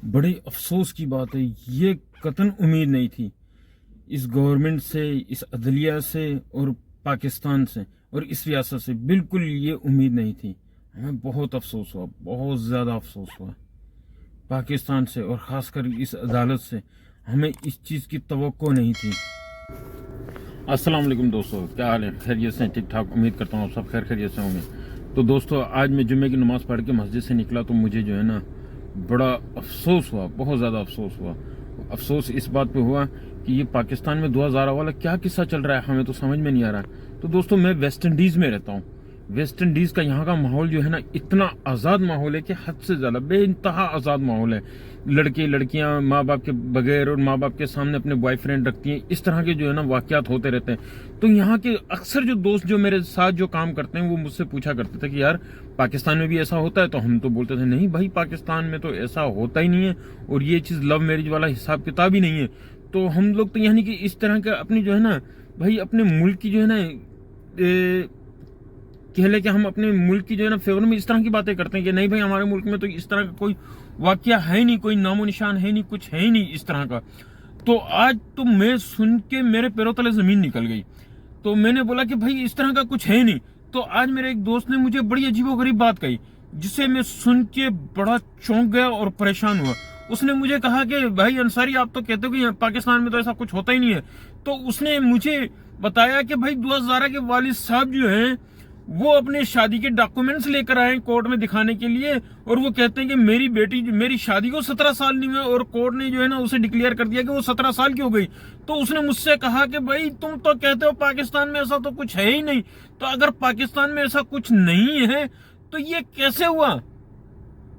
बड़े अफसोस की बात है, ये कतई उम्मीद नहीं थी इस गवर्नमेंट से, इस अदलिया से और पाकिस्तान से और इस रियासत से। बिल्कुल ये उम्मीद नहीं थी। हमें बहुत अफसोस हुआ, बहुत ज़्यादा अफसोस हुआ पाकिस्तान से और ख़ासकर इस अदालत से। हमें इस चीज़ की तवक्को नहीं थी। अस्सलाम वालेकुम दोस्तों, क्या हाल है? खैरियत से? ठीक ठाक, उम्मीद करता हूँ आप सब खैर खैरियत से होंगे। तो दोस्तों, आज मैं जुम्मे की नमाज़ पढ़ के मस्जिद से निकला तो मुझे जो है ना बड़ा अफसोस हुआ, बहुत ज़्यादा अफसोस हुआ। अफसोस इस बात पे हुआ कि ये पाकिस्तान में 2011 वाला क्या किस्सा चल रहा है, हमें तो समझ में नहीं आ रहा है। तो दोस्तों, मैं वेस्ट इंडीज़ में रहता हूँ। वेस्ट इंडीज़ का यहाँ का माहौल जो है ना इतना आज़ाद माहौल है कि हद से ज़्यादा बेइंतहा आज़ाद माहौल है। लड़के लड़कियाँ माँ बाप के बगैर और माँ बाप के सामने अपने बॉयफ्रेंड रखती हैं। इस तरह के जो है ना वाक़यात होते रहते हैं। तो यहाँ के अक्सर जो दोस्त जो मेरे साथ जो काम करते हैं वो मुझसे पूछा करते थे कि यार पाकिस्तान में भी ऐसा होता है? तो हम तो बोलते थे नहीं भाई, पाकिस्तान में तो ऐसा होता ही नहीं है और ये चीज़ लव मैरिज वाला हिसाब किताब ही नहीं है। तो हम लोग तो यानी कि इस तरह का अपनी जो है ना भाई अपने मुल्क की जो है ना कह ले कि हम अपने मुल्क की जो है ना फेवर में इस तरह की बातें करते हैं कि नहीं भाई हमारे मुल्क में तो इस तरह का कोई वाकया है ही नहीं, कोई नामो निशान है नहीं, कुछ है ही नहीं इस तरह का। तो आज तो मैं सुन के मेरे पैरों तले जमीन निकल गई। तो मैंने बोला कि भाई इस तरह का कुछ है नहीं। तो आज मेरे एक दोस्त ने मुझे बड़ी अजीबोगरीब बात कही जिसे मैं सुन के बड़ा चौंक गया और परेशान हुआ। उसने मुझे कहा कि भाई अंसारी, आप तो कहते हो कि पाकिस्तान में तो ऐसा कुछ होता ही नहीं है। तो उसने मुझे बताया कि भाई 2011 के वालिद साहब जो हैं वो अपने शादी के डॉक्यूमेंट्स लेकर आए कोर्ट में दिखाने के लिए और वो कहते हैं कि मेरी बेटी, मेरी शादी को 17 साल नहीं हुए और कोर्ट ने जो है ना उसे डिक्लेयर कर दिया कि वो 17 साल की हो गई। तो उसने मुझसे कहा कि भाई तुम तो कहते हो पाकिस्तान में ऐसा तो कुछ है ही नहीं, तो अगर पाकिस्तान में ऐसा कुछ नहीं है तो ये कैसे हुआ?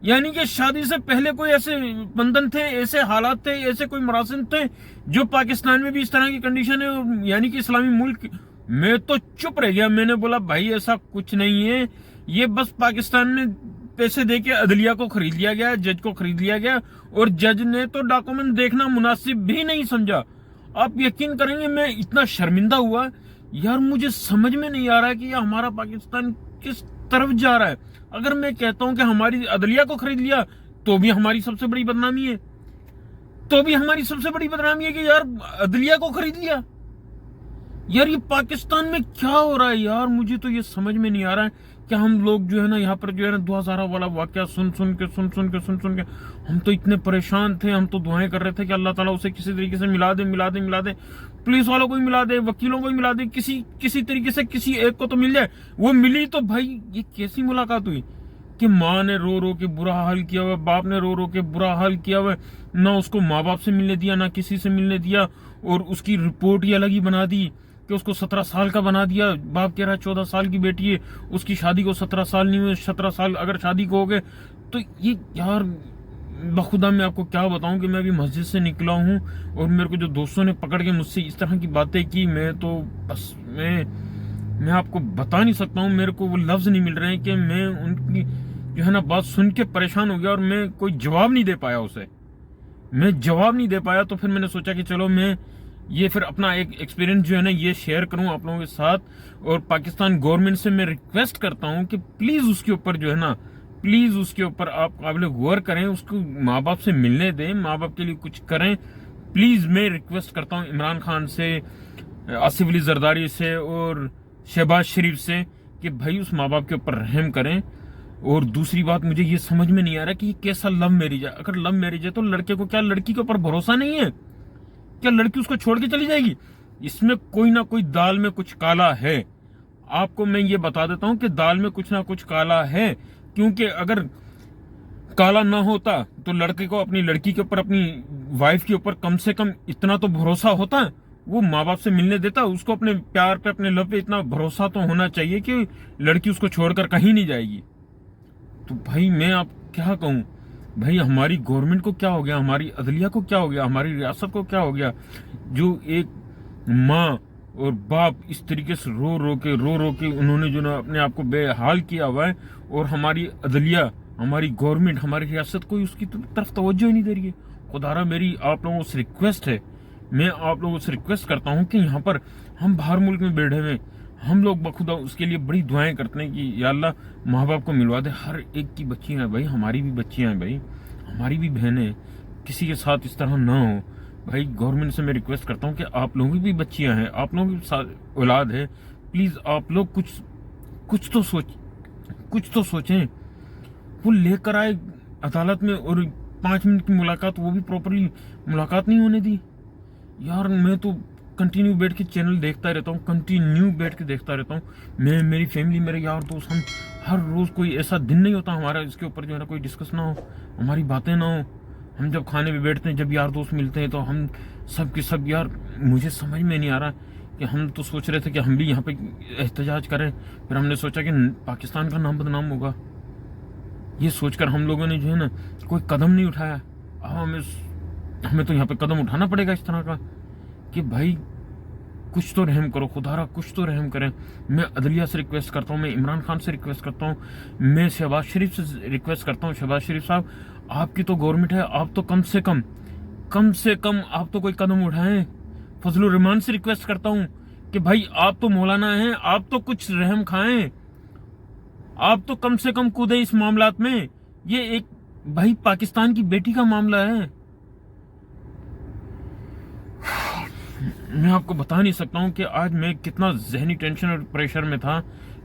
यानी कि शादी से पहले कोई ऐसे बंधन थे, ऐसे हालात थे, ऐसे कोई मरासिम थे जो पाकिस्तान में भी इस तरह की कंडीशन है, यानी कि इस्लामी मुल्क। मैं तो चुप रह गया। मैंने बोला भाई ऐसा कुछ नहीं है, ये बस पाकिस्तान में पैसे देके अदलिया को खरीद लिया गया, जज को खरीद लिया गया और जज ने तो डॉक्यूमेंट देखना मुनासिब भी नहीं समझा। आप यकीन करेंगे मैं इतना शर्मिंदा हुआ यार, मुझे समझ में नहीं आ रहा है कि हमारा पाकिस्तान किस तरफ जा रहा है। अगर मैं कहता हूं कि हमारी अदलिया को खरीद लिया तो भी हमारी सबसे बड़ी बदनामी है, तो भी हमारी सबसे बड़ी बदनामी है कि यार अदलिया को खरीद लिया। यार ये पाकिस्तान में क्या हो रहा है यार, मुझे तो ये समझ में नहीं आ रहा है कि हम लोग जो है ना यहाँ पर जो है ना 2011 वाला वाकया सुन सुन के हम तो इतने परेशान थे। हम तो दुआएं कर रहे थे कि अल्लाह ताला उसे किसी तरीके से मिला दे, पुलिस वालों को भी मिला दे, वकीलों को भी मिला दे, किसी तरीके से किसी एक को तो मिल जाए। वो मिली तो भाई ये कैसी मुलाकात हुई कि माँ ने रो रो के बुरा हाल किया हुआ, बाप ने रो रो के बुरा हाल किया हुआ, ना उसको माँ बाप से मिलने दिया, ना किसी से मिलने दिया, और उसकी रिपोर्ट ही अलग ही बना दी कि उसको 17 साल का बना दिया। बाप कह रहा है 14 साल की बेटी है, उसकी शादी को 17 साल नहीं हुए, 17 साल अगर शादी को हो गए। तो ये यार बखुदा मैं आपको क्या बताऊं कि मैं अभी मस्जिद से निकला हूं और मेरे को जो दोस्तों ने पकड़ के मुझसे इस तरह की बातें की, मैं तो बस मैं आपको बता नहीं सकता हूं। मेरे को वो लफ्ज नहीं मिल रहे हैं कि मैं उनकी जो है ना बात सुन के परेशान हो गया और मैं कोई जवाब नहीं दे पाया उसे। मैं जवाब नहीं दे पाया तो फिर मैंने सोचा कि चलो मैं ये फिर अपना एक एक्सपीरियंस जो है ना ये शेयर करूं आप लोगों के साथ। और पाकिस्तान गवर्नमेंट से मैं रिक्वेस्ट करता हूं कि प्लीज उसके ऊपर जो है ना, प्लीज उसके ऊपर आप काबिल गौर करें, उसको माँ बाप से मिलने दें, माँ बाप के लिए कुछ करें। प्लीज मैं रिक्वेस्ट करता हूँ इमरान खान से, आसिफ अली जरदारी से और शहबाज शरीफ से कि भाई उस माँ बाप के ऊपर रहम करें। और दूसरी बात, मुझे ये समझ में नहीं आ रहा कि ये कैसा लव मैरिज है। अगर लव मैरिज है तो लड़के को क्या लड़की के ऊपर भरोसा नहीं है? क्या लड़की उसको छोड़ के चली जाएगी? इसमें कोई ना कोई दाल में कुछ काला है। आपको मैं ये बता देता हूं कि दाल में कुछ ना कुछ काला है, क्योंकि अगर काला ना होता तो लड़के को अपनी लड़की के ऊपर, अपनी वाइफ के ऊपर कम से कम इतना तो भरोसा होता, वो माँ बाप से मिलने देता। उसको अपने प्यार पे, अपने लव पे इतना भरोसा तो होना चाहिए कि लड़की उसको छोड़कर कहीं नहीं जाएगी। तो भाई मैं आप क्या कहूं, भाई हमारी गवर्नमेंट को क्या हो गया, हमारी अदलिया को क्या हो गया, हमारी रियासत को क्या हो गया, जो एक माँ और बाप इस तरीके से रो रो के उन्होंने जो ना अपने आप को बेहाल किया हुआ है। और हमारी अदलिया, हमारी गवर्नमेंट, हमारी रियासत कोई उसकी तरफ तवज्जो ही नहीं दे रही है। खुदारा मेरी आप लोगों से रिक्वेस्ट है, मैं आप लोगों से रिक्वेस्ट करता हूँ कि यहाँ पर हम बाहर मुल्क में बैठे हुए हम लोग बखुदा उसके लिए बड़ी दुआएं करते हैं कि या अल्लाह माँ बाप को मिलवा दे। हर एक की बच्चियां हैं भाई, हमारी भी बच्चियां हैं भाई, ہماری بھی بہنیں کسی کے ساتھ اس طرح نہ ہو. بھائی گورنمنٹ سے میں ریکویسٹ کرتا ہوں کہ آپ لوگوں کی بھی بچیاں ہیں, آپ لوگوں کی اولاد ہے, پلیز آپ لوگ کچھ تو سوچیں. وہ لے کر آئے عدالت میں اور 5 منٹ کی ملاقات, وہ بھی پراپرلی ملاقات نہیں ہونے دی. یار میں تو کنٹینیو بیٹھ کے چینل دیکھتا رہتا ہوں, میں, میری فیملی, میرے یار دوست, ہم ہر روز کوئی ایسا دن نہیں ہوتا ہمارا اس کے اوپر جو ہے نا کوئی ڈسکس نہ ہو, ہماری باتیں نہ ہو. ہم جب کھانے پہ بیٹھتے ہیں, جب یار دوست ملتے ہیں, تو ہم سب کے سب, یار مجھے سمجھ میں نہیں آ رہا کہ ہم تو سوچ رہے تھے کہ ہم بھی یہاں پہ احتجاج کریں, پھر ہم نے سوچا کہ پاکستان کا نام بدنام ہوگا. یہ سوچ کر ہم لوگوں نے جو ہے نا کوئی قدم نہیں اٹھایا. اب ہمیں تو یہاں پہ قدم اٹھانا پڑے گا اس طرح کا کہ بھائی کچھ تو رحم کرو, خدا را کچھ تو رحم کریں. میں عدلیہ سے ریکویسٹ کرتا ہوں, میں عمران خان سے ریکویسٹ کرتا ہوں, میں شہباز شریف سے ریکویسٹ کرتا ہوں. شہباز شریف صاحب, آپ کی تو گورنمنٹ ہے, آپ تو کم سے کم آپ تو کوئی قدم اٹھائیں. فضل الرحمان سے ریکویسٹ کرتا ہوں کہ بھائی آپ تو مولانا ہیں, آپ تو کچھ رحم کھائیں, آپ تو کم سے کم کودیں اس معاملات میں. یہ ایک بھائی پاکستان کی بیٹی کا معاملہ ہے. میں آپ کو بتا نہیں سکتا ہوں کہ آج میں کتنا ذہنی ٹینشن اور پریشر میں تھا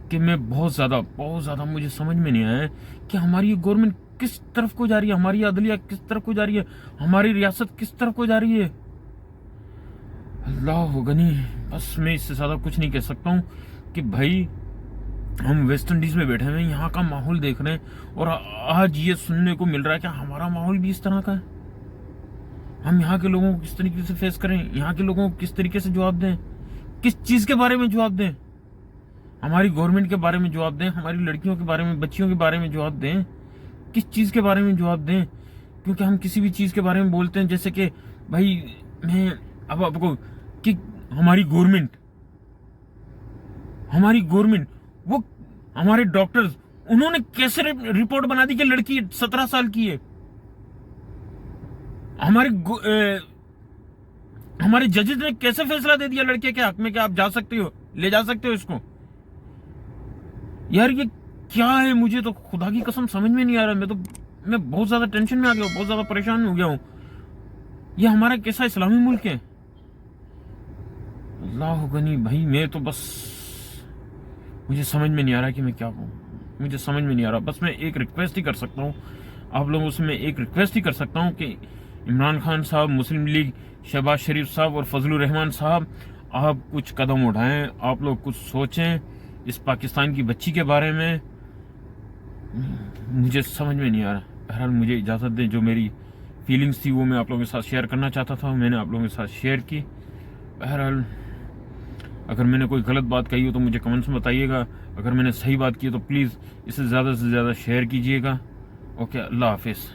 کہ میں بہت زیادہ مجھے سمجھ میں نہیں آیا کہ ہماری یہ گورنمنٹ کس طرف کو جا رہی ہے, ہماری عدلیہ کس طرف کو جا رہی ہے, ہماری ریاست کس طرف کو جا رہی ہے. اللہ غنی, بس میں اس سے زیادہ کچھ نہیں کہہ سکتا ہوں کہ بھائی ہم ویسٹ انڈیز میں بیٹھے ہوئے ہیں, یہاں کا ماحول دیکھ رہے ہیں, اور آج یہ سننے کو مل رہا ہے کہ ہمارا ماحول بھی اس طرح کا ہے. ہم یہاں کے لوگوں کو کس طریقے سے فیس کریں, یہاں کے لوگوں کو کس طریقے سے جواب دیں, کس چیز کے بارے میں جواب دیں, ہماری گورنمنٹ کے بارے میں جواب دیں, ہماری لڑکیوں کے بارے میں, بچیوں کے بارے میں جواب دیں, کس چیز کے بارے میں جواب دیں. کیونکہ ہم کسی بھی چیز کے بارے میں بولتے ہیں, جیسے کہ بھائی میں اب آپ کو کہ ہماری گورنمنٹ وہ ہمارے ڈاکٹرز, انہوں نے کیسے رپورٹ بنا دی کہ لڑکی 17 سال کی ہے. ہمارے ججز نے کیسے فیصلہ دے دیا لڑکے کے حق میں کہ آپ جا سکتے ہو, لے جا سکتے ہو اس کو. یار یہ کیا ہے, مجھے تو خدا کی قسم سمجھ میں نہیں آ رہا. میں بہت زیادہ ٹینشن میں آ گیا ہوں, بہت زیادہ پریشان ہو گیا ہوں. یہ ہمارا کیسا اسلامی ملک ہے. اللہ غنی بھائی, میں تو بس مجھے سمجھ میں نہیں آ رہا کہ میں کیا کہوں, مجھے سمجھ میں نہیں آ رہا. بس میں ایک ریکویسٹ ہی کر سکتا ہوں آپ لوگوں سے, میں ایک ریکویسٹ ہی کر سکتا ہوں کہ عمران خان صاحب, مسلم لیگ, شہباز شریف صاحب اور فضل الرحمان صاحب, آپ کچھ قدم اٹھائیں, آپ لوگ کچھ سوچیں اس پاکستان کی بچی کے بارے میں. مجھے سمجھ میں نہیں آ رہا. بہرحال مجھے اجازت دیں, جو میری فیلنگس تھی وہ میں آپ لوگوں کے ساتھ شیئر کرنا چاہتا تھا, میں نے آپ لوگوں کے ساتھ شیئر کی. بہرحال اگر میں نے کوئی غلط بات کہی ہو تو مجھے کمنٹس میں بتائیے گا, اگر میں نے صحیح بات کی تو پلیز اسے زیادہ سے زیادہ شیئر کیجیے گا. اوکے, اللہ حافظ.